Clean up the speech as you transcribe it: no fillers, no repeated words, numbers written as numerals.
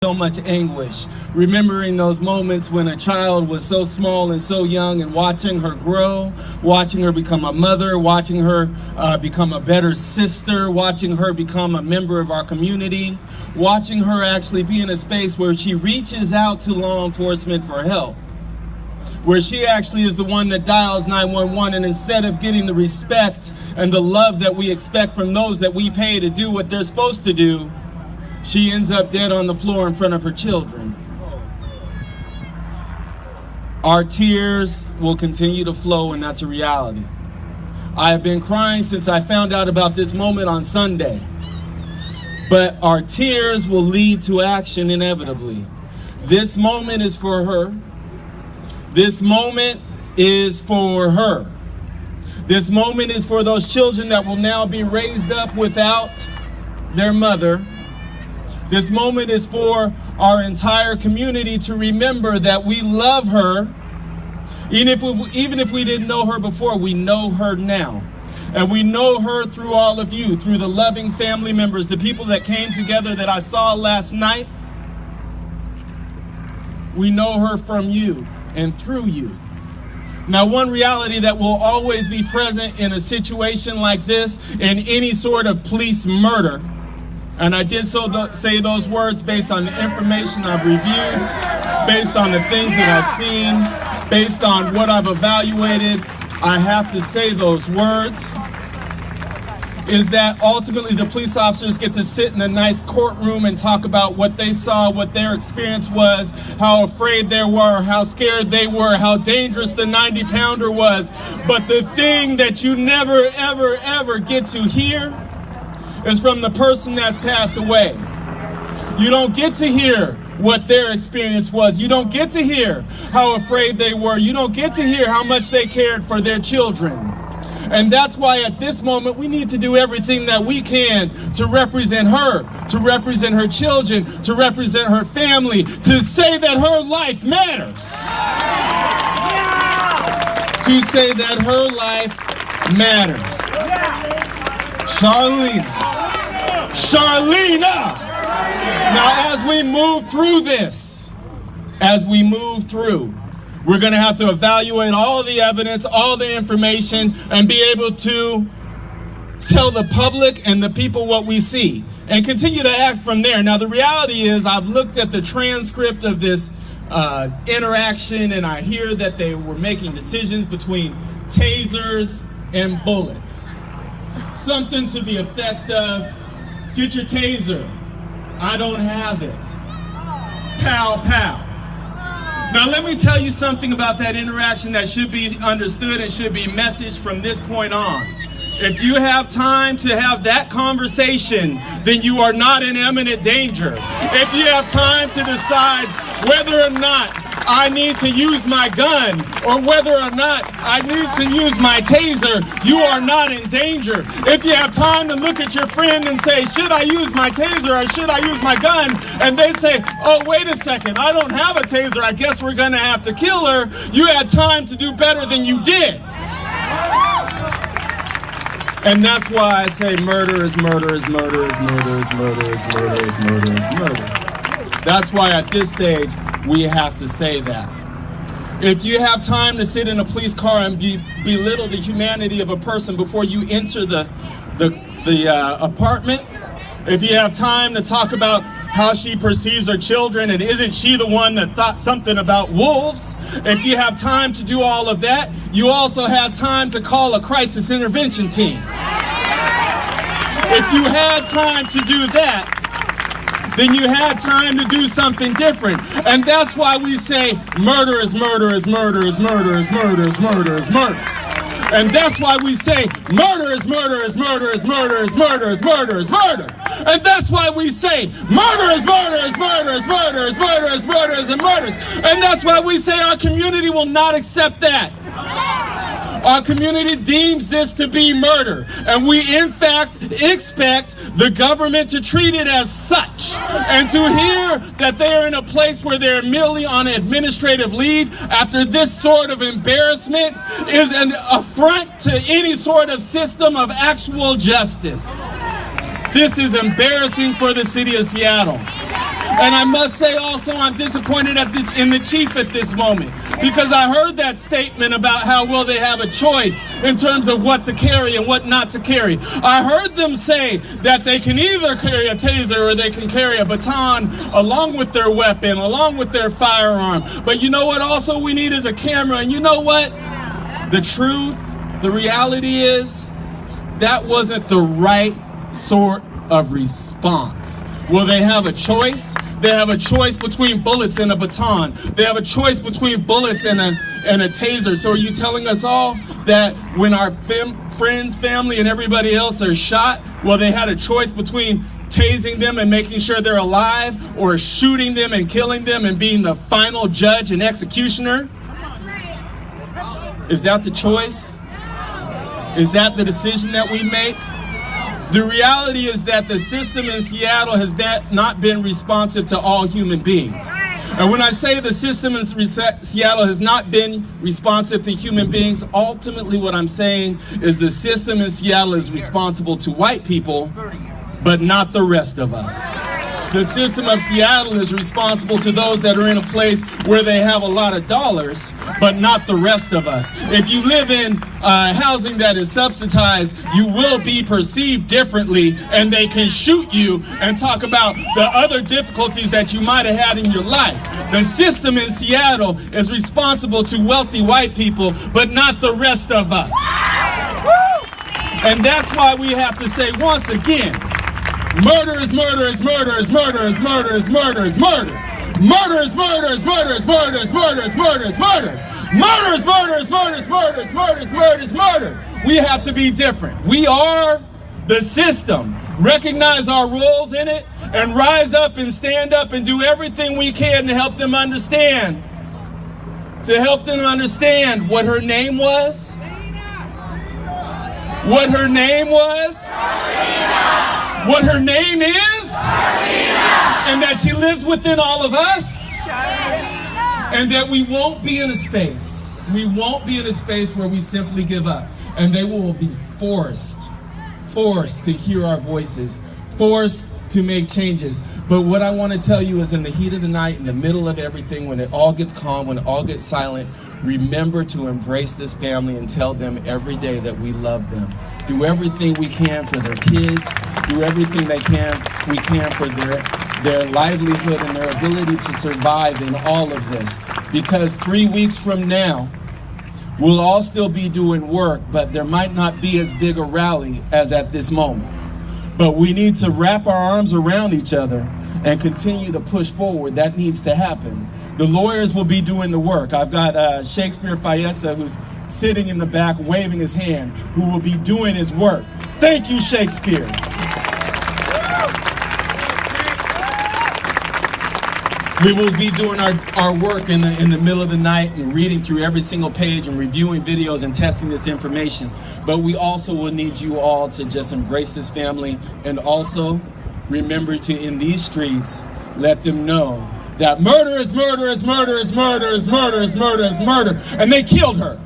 so much anguish, remembering those moments when a child was so small and so young, and watching her grow, watching her become a mother, watching her become a better sister, watching her become a member of our community, watching her actually be in a space where she reaches out to law enforcement for help, where she actually is the one that dials 911, and instead of getting the respect and the love that we expect from those that we pay to do what they're supposed to do, she ends up dead on the floor in front of her children. Our tears will continue to flow, and that's a reality. I have been crying since I found out about this moment on Sunday. But our tears will lead to action inevitably. This moment is for her. This moment is for her. This moment is for those children that will now be raised up without their mother. This moment is for our entire community to remember that we love her. Even if we didn't know her before, we know her now. And we know her through all of you, through the loving family members, the people that came together that I saw last night. We know her from you and through you. Now, one reality that will always be present in a situation like this, in any sort of police murder, and I did say those words based on the information I've reviewed, based on the things that I've seen, based on what I've evaluated, I have to say those words, is that ultimately the police officers get to sit in a nice courtroom and talk about what they saw, what their experience was, how afraid they were, how scared they were, how dangerous the 90-pounder was. But the thing that you never, ever, ever get to hear is from the person that's passed away. You don't get to hear what their experience was. You don't get to hear how afraid they were. You don't get to hear how much they cared for their children. And that's why at this moment we need to do everything that we can to represent her, to represent her children, to represent her family, to say that her life matters. To say that her life matters. Charlena. Now, as we move through this, we're going to have to evaluate all the evidence, all the information, and be able to tell the public and the people what we see and continue to act from there. Now, the reality is I've looked at the transcript of this interaction, and I hear that they were making decisions between tasers and bullets. Something to the effect of, get your taser. I don't have it. Pow, pow. Now, let me tell you something about that interaction that should be understood and should be messaged from this point on. If you have time to have that conversation, then you are not in imminent danger. If you have time to decide whether or not I need to use my gun or whether or not I need to use my taser, you are not in danger. If you have time to look at your friend and say, should I use my taser or should I use my gun? And they say, oh, wait a second, I don't have a taser, I guess we're gonna have to kill her. You had time to do better than you did. And that's why I say murder is murder is murder is murder is murder is murder is murder is murder. That's why at this stage, we have to say that. If you have time to sit in a police car and belittle the humanity of a person before you enter the apartment, if you have time to talk about how she perceives her children and isn't she the one that thought something about wolves, if you have time to do all of that, you also have time to call a crisis intervention team. If you had time to do that, then you had time to do something different. And that's why we say murder is murder is murder is murder is murder is murder is murder. And that's why we say murder is murder is murder is murder is murder is murder is murder. And that's why we say murder is murder is murder is murder is murder is murder is murder. And that's why we say our community will not accept that. Our community deems this to be murder, and we in fact expect the government to treat it as such. And to hear that they are in a place where they're merely on administrative leave after this sort of embarrassment is an affront to any sort of system of actual justice. This is embarrassing for the city of Seattle. And I must say also, I'm disappointed in the chief at this moment, because I heard that statement about how, well, they have a choice in terms of what to carry and what not to carry. I heard them say that they can either carry a taser or they can carry a baton along with their weapon, along with their firearm. But you know what also we need is a camera. And you know what? The truth, the reality is, that wasn't the right sort of response. Will they have a choice? They have a choice between bullets and a baton. They have a choice between bullets and a taser. So are you telling us all that when our friends, family, and everybody else are shot, well, they had a choice between tasing them and making sure they're alive, or shooting them and killing them and being the final judge and executioner? Is that the choice? Is that the decision that we make? The reality is that the system in Seattle has not been responsive to all human beings. And when I say the system in Seattle has not been responsive to human beings, ultimately what I'm saying is the system in Seattle is responsible to white people, but not the rest of us. The system of Seattle is responsible to those that are in a place where they have a lot of dollars, but not the rest of us. If you live in housing that is subsidized, you will be perceived differently, and they can shoot you and talk about the other difficulties that you might have had in your life. The system in Seattle is responsible to wealthy white people, but not the rest of us. And that's why we have to say once again, murder is murder is murder is murder is murder is murder is murder. Murder is murder is murder is murder is murder is murder is murder. Murder is murder is murder is murder is murder is murder is murder. We have to be different. We are the system. Recognize our roles in it and rise up and stand up and do everything we can to help them understand. To help them understand what her name was. What her name was. What her name is, Charlena. And that she lives within all of us, Charlena. And that we won't be in a space where we simply give up, and they will be forced to hear our voices, forced to make changes. But what I want to tell you is, in the heat of the night, in the middle of everything, when it all gets calm, when it all gets silent, remember to embrace this family and tell them every day that we love them. Do everything we can for their kids. Do everything we can for their livelihood and their ability to survive in all of this. Because 3 weeks from now, we'll all still be doing work, but there might not be as big a rally as at this moment. But we need to wrap our arms around each other and continue to push forward. That needs to happen. The lawyers will be doing the work. I've got Shakespeare Fiesa, who's sitting in the back waving his hand, who will be doing his work. Thank you, Shakespeare. We will be doing our work in the middle of the night and reading through every single page and reviewing videos and testing this information. But we also will need you all to just embrace this family, and also remember to, in these streets, let them know that murder is murder is murder is murder is murder is murder is murder. And they killed her.